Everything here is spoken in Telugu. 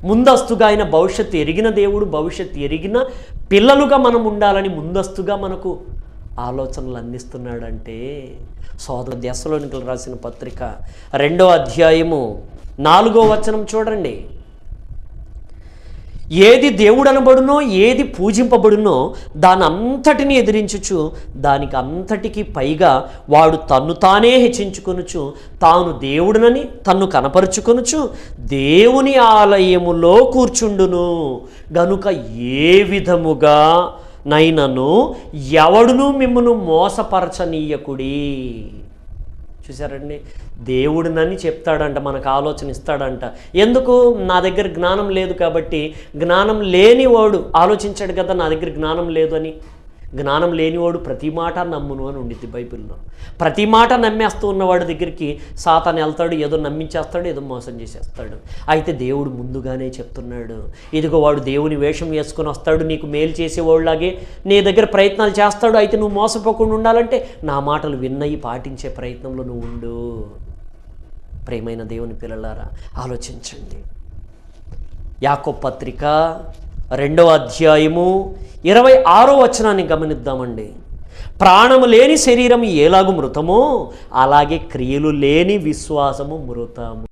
ముందస్తుగా ఆయన భవిష్యత్తు ఎరిగిన దేవుడు, భవిష్యత్తు ఎరిగిన పిల్లలుగా మనం ఉండాలని ముందస్తుగా మనకు ఆలోచనలు అందిస్తున్నాడంటే సోదర దశలోనికలు రాసిన పత్రిక 2వ అధ్యాయము 4వ వచనం చూడండి. ఏది దేవుడు అనబడునో, ఏది పూజింపబడునో దాని అంతటిని ఎదిరించుచు దానికి అంతటికి పైగా వాడు తన్ను తానే హెచ్చించుకొనుచు తాను దేవుడునని తన్ను కనపరుచుకొనుచు దేవుని ఆలయములో కూర్చుండును గనుక ఏ విధముగా నైనను ఎవడును మిమ్మును మోసపరచనీయకుడి. చూసారండి, దేవుడినని చెప్తాడంట, మనకు ఆలోచన ఇస్తాడంట. ఎందుకు? నా దగ్గర జ్ఞానం లేదు కాబట్టి. జ్ఞానం లేనివాడు ఆలోచించాడు కదా, నా దగ్గర జ్ఞానం లేదు అని. జ్ఞానం లేనివాడు ప్రతి మాట నమ్మును అని ఉండిద్ది బైబిల్లో. ప్రతి మాట నమ్మేస్తూ ఉన్నవాడి దగ్గరికి సాతాను వెళ్తాడు, ఏదో నమ్మించేస్తాడు, ఏదో మోసం చేసేస్తాడు. అయితే దేవుడు ముందుగానే చెప్తున్నాడు, ఇదిగో వాడు దేవుని వేషం వేసుకొని వస్తాడు, నీకు మేలు చేసేవాళ్ళలాగే నీ దగ్గర ప్రయత్నాలు చేస్తాడు. అయితే నువ్వు మోసపోకుండా ఉండాలంటే నా మాటలు విన్నయి పాటించే ప్రయత్నంలో నువ్వు ఉండు. ప్రేమైన దేవుని పిల్లలారా, ఆలోచించండి. యాకోబు పత్రిక 2వ అధ్యాయము 26వ వచనాన్ని గమనిద్దామండి. ప్రాణము లేని శరీరం ఎలాగు మృతమో అలాగే క్రియలు లేని విశ్వాసము మృతము.